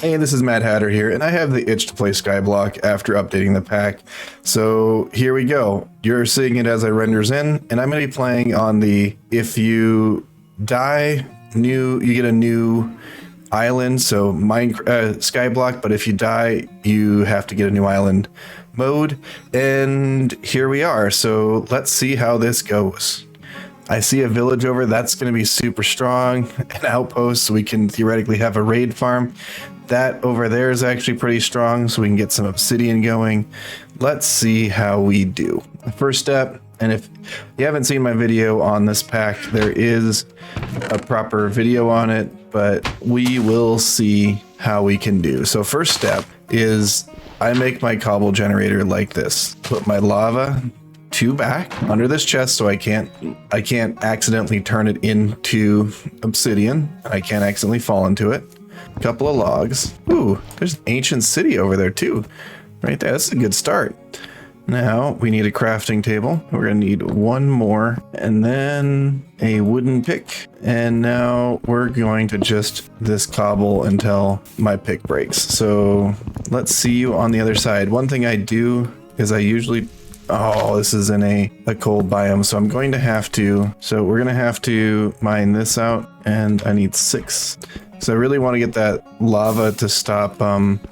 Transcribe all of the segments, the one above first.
Hey, this is Mad Hatter here, and I have the itch to play Skyblock after updating the pack. So here we go. You're seeing it as I renders in, and I'm going to be playing on the if you die, you get a new island, so Skyblock, but if you die, you have to get a new island mode. And here we are. So let's see how this goes. I see a village over, that's going to be super strong, an outpost, so we can theoretically have a raid farm. That over there is actually pretty strong, so we can get some obsidian going. Let's see how we do. The first step, and if you haven't seen my video on this pack, there is a proper video on it, but we will see how we can do. So first step is I make my cobble generator like this. Put my lava 2 back under this chest so I can't accidentally turn it into obsidian. I can't accidentally fall into it. A couple of logs. Ooh, there's an ancient city over there too. Right there, that's a good start. Now we need a crafting table. We're gonna need 1 more and then a wooden pick. And now we're going to just this cobble until my pick breaks. So let's see you on the other side. One thing I do is I usually, oh, this is in a cold biome, so I'm going to have to, so we're gonna have to mine this out, and I need 6. So I really want to get that lava to stop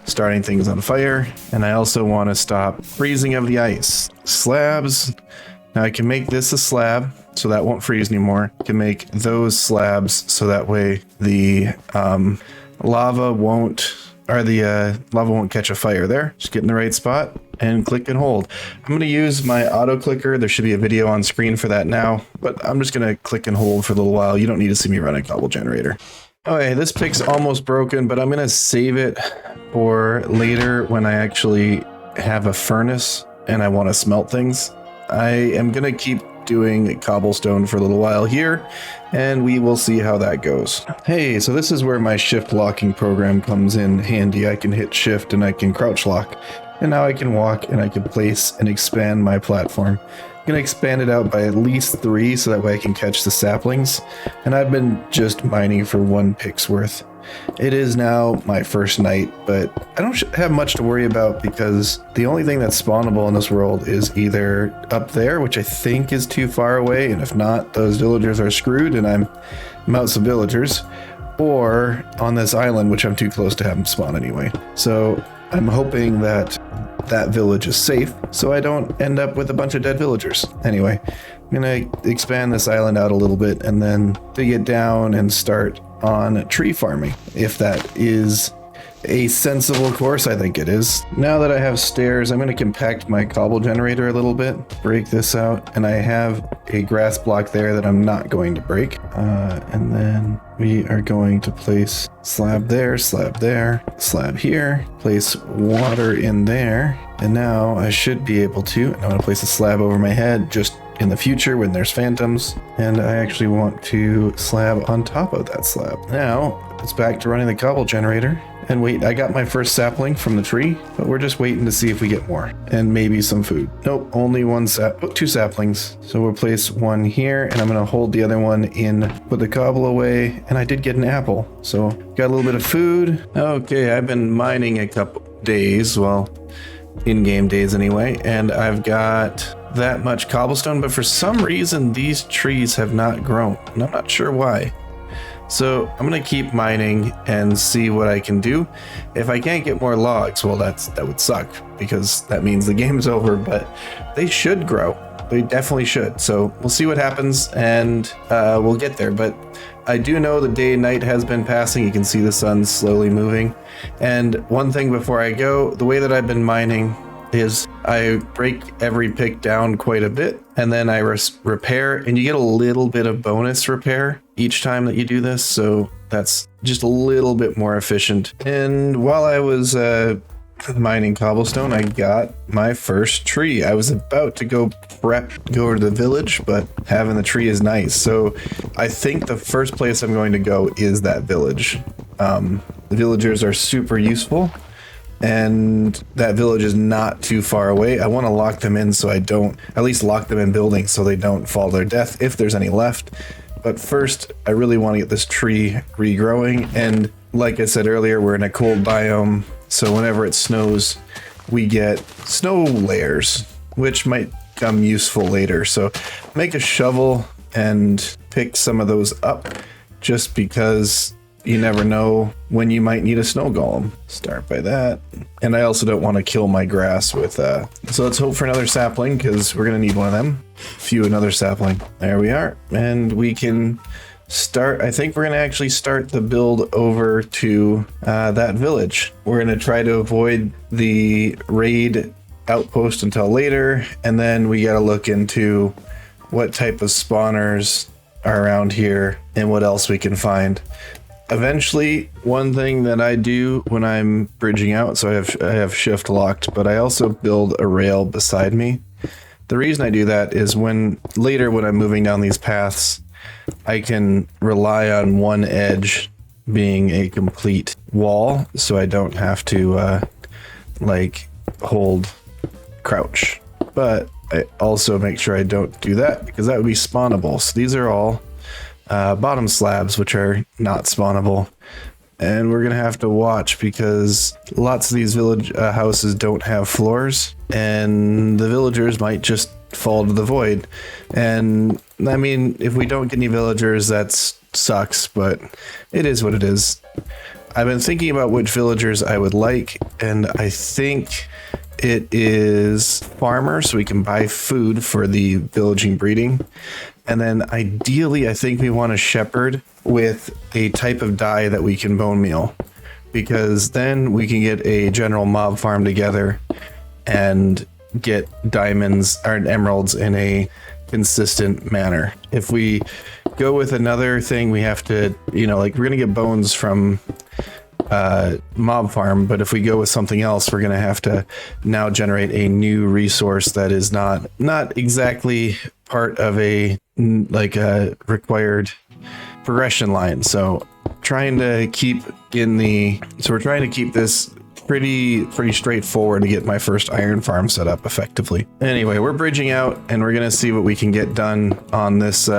starting things on fire, and I also want to stop freezing of the ice. Slabs, now I can make this a slab, so that won't freeze anymore. I can make those slabs, so that way the lava won't catch a fire there. Just get in the right spot and click and hold. I'm going to use my auto clicker. There should be a video on screen for that now, but I'm just going to click and hold for a little while. You don't need to see me run a cobble generator. Okay, this pick's almost broken, but I'm going to save it for later when I actually have a furnace and I want to smelt things. I am going to keep doing cobblestone for a little while here, and we will see how that goes. Hey, so this is where my shift locking program comes in handy. I can hit shift and I can crouch lock, and now I can walk and I can place and expand my platform. I'm gonna expand it out by at least 3 so that way I can catch the saplings, and I've been just mining for 1 pick's worth. It is now my first night, but I don't have much to worry about because the only thing that's spawnable in this world is either up there, which I think is too far away, and if not, those villagers are screwed and I'm out some villagers, or on this island, which I'm too close to have them spawn anyway. So I'm hoping that that village is safe so I don't end up with a bunch of dead villagers. Anyway, I'm gonna expand this island out a little bit and then dig it down and start on tree farming, if that is a sensible course. I think it is. Now that I have stairs, I'm going to compact my cobble generator a little bit, break this out, and I have a grass block there that I'm not going to break. And then we are going to place slab there, slab here, place water in there, and now I should be able to, I'm going to place a slab over my head just in the future when there's phantoms, and I actually want to slab on top of that slab. Now it's back to running the cobble generator. And wait, I got my first sapling from the tree, but we're just waiting to see if we get more and maybe some food. Nope, only 2 saplings. So we'll place 1 here, and I'm gonna hold the other one in, put the cobble away, and I did get an apple. So got a little bit of food. Okay, I've been mining a couple days, well, in-game days anyway, and I've got that much cobblestone, but for some reason these trees have not grown, and I'm not sure why. So I'm gonna keep mining and see what I can do. If I can't get more logs, well, that would suck because that means the game's over, but they should grow. They definitely should. So we'll see what happens, and we'll get there. But I do know the day and night has been passing. You can see the sun slowly moving. And one thing before I go, the way that I've been mining is I break every pick down quite a bit, and then I repair, and you get a little bit of bonus repair each time that you do this, so that's just a little bit more efficient. And while I was mining cobblestone, I got my first tree. I was about to go to the village, but having the tree is nice. So I think the first place I'm going to go is that village. The villagers are super useful, and that village is not too far away. I want to lock them in so I don't, at least lock them in buildings so they don't fall to their death if there's any left. But first, I really want to get this tree regrowing, and like I said earlier, we're in a cold biome, so whenever it snows, we get snow layers, which might come useful later. So make a shovel and pick some of those up, just because you never know when you might need a snow golem. Start by that. And I also don't want to kill my grass with so let's hope for another sapling, because we're going to need one of them. Another sapling. There we are. And we can start. I think we're going to actually start the build over to that village. We're going to try to avoid the raid outpost until later. And then we got to look into what type of spawners are around here and what else we can find. Eventually, one thing that I do when I'm bridging out, so I have shift locked, but I also build a rail beside me. The reason I do that is later when I'm moving down these paths, I can rely on one edge being a complete wall, so I don't have to hold crouch. But I also make sure I don't do that, because that would be spawnable. So these are all bottom slabs, which are not spawnable, and we're gonna have to watch, because lots of these village houses don't have floors, and the villagers might just fall to the void. And I mean, if we don't get any villagers, that sucks, but it is what it is. I've been thinking about which villagers I would like, and I think it is farmer, so we can buy food for the villaging breeding. And then ideally, I think we want a shepherd with a type of dye that we can bone meal, because then we can get a general mob farm together and get diamonds or emeralds in a consistent manner. If we go with another thing, we have to, we're going to get bones from mob farm, but if we go with something else, we're going to have to now generate a new resource that is not exactly part of a required progression line. So we're trying to keep this pretty straightforward to get my first iron farm set up effectively. Anyway, we're bridging out, and we're gonna see what we can get done on this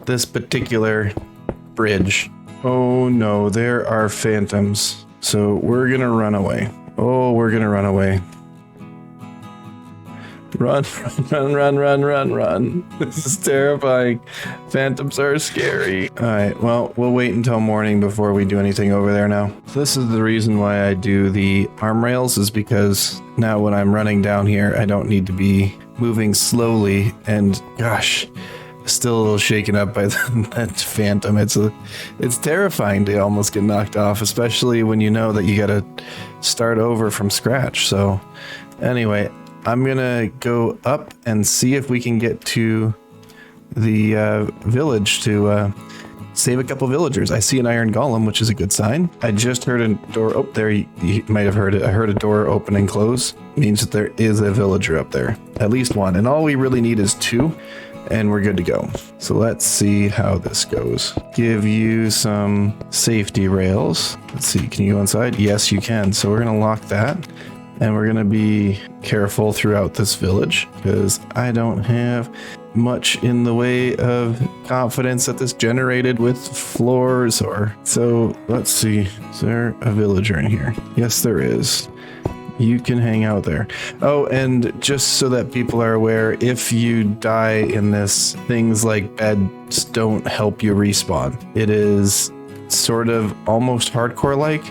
this particular bridge. Oh no, there are phantoms. So we're gonna run away. Oh, we're gonna run away. Run. This is terrifying. Phantoms are scary. All right, well, we'll wait until morning before we do anything over there now. So this is the reason why I do the arm rails, is because now when I'm running down here, I don't need to be moving slowly. And gosh, still a little shaken up by that phantom. It's terrifying to almost get knocked off, especially when you know that you gotta start over from scratch. So anyway, I'm gonna go up and see if we can get to the village to save a couple villagers. I see an iron golem, which is a good sign. I just heard a door. Oh, there, you might have heard it. I heard a door open and close. Means that there is a villager up there, at least one. And all we really need is 2, and we're good to go. So let's see how this goes. Give you some safety rails. Let's see, can you go inside? Yes, you can. So we're gonna lock that. And we're going to be careful throughout this village, because I don't have much in the way of confidence that this generated with floors or... So let's see. Is there a villager in here? Yes, there is. You can hang out there. Oh, and just so that people are aware, if you die in this, things like beds don't help you respawn. It is sort of almost hardcore-like,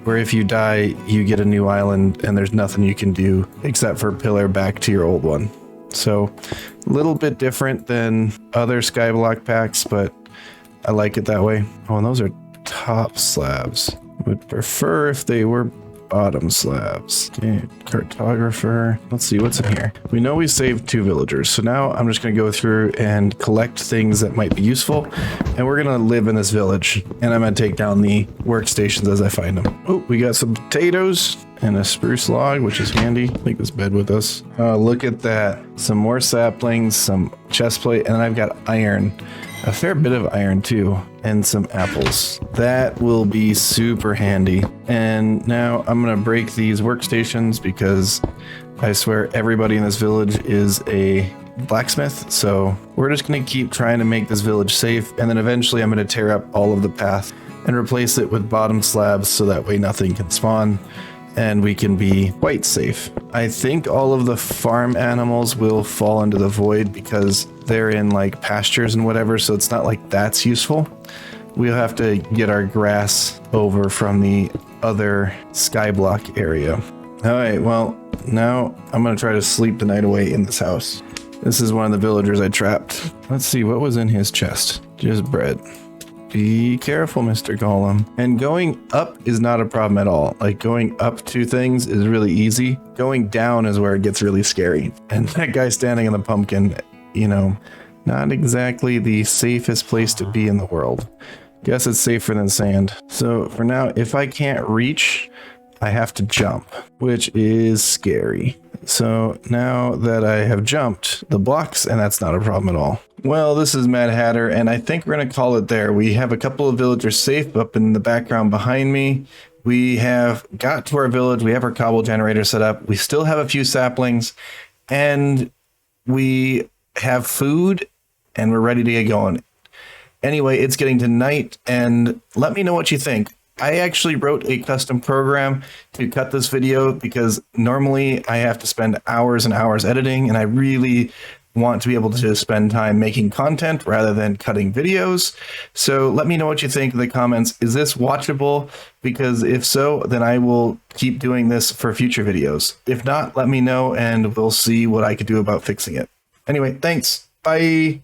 where if you die, you get a new island and there's nothing you can do except for pillar back to your old one. So a little bit different than other Skyblock packs, but I like it that way. Oh, and those are top slabs. Would prefer if they were bottom slabs. Okay, cartographer. Let's see what's in here. We know we saved 2 villagers, so now I'm just going to go through and collect things that might be useful, and we're going to live in this village, and I'm going to take down the workstations as I find them. Oh, we got some potatoes and a spruce log, which is handy. Take this bed with us. Oh, look at that. Some more saplings, some chest plate, and I've got iron. A fair bit of iron too, and some apples. That will be super handy. And now I'm gonna break these workstations, because I swear everybody in this village is a blacksmith. So we're just gonna keep trying to make this village safe, and then eventually I'm gonna tear up all of the path and replace it with bottom slabs so that way nothing can spawn and we can be quite safe. I think all of the farm animals will fall into the void because they're in like pastures and whatever, so it's not like that's useful. We'll have to get our grass over from the other skyblock area. All right, well, now I'm gonna try to sleep the night away in this house. This is one of the villagers I trapped. Let's see, what was in his chest? Just bread. Be careful, Mr. Golem. And going up is not a problem at all. Like, going up to things is really easy. Going down is where it gets really scary. And that guy standing in the pumpkin, you know, not exactly the safest place to be in the world. Guess it's safer than sand. So for now, if I can't reach, I have to jump, which is scary. So now that I have jumped the blocks, and that's not a problem at all. Well, this is Mad Hatter, and I think we're going to call it there. We have a couple of villagers safe up in the background behind me. We have got to our village. We have our cobble generator set up. We still have a few saplings, and we have food, and we're ready to get going. Anyway, it's getting to night, and let me know what you think. I actually wrote a custom program to cut this video because normally I have to spend hours and hours editing, and I really want to be able to spend time making content rather than cutting videos. So let me know what you think in the comments. Is this watchable? Because if so, then I will keep doing this for future videos. If not, let me know and we'll see what I could do about fixing it. Anyway, thanks. Bye.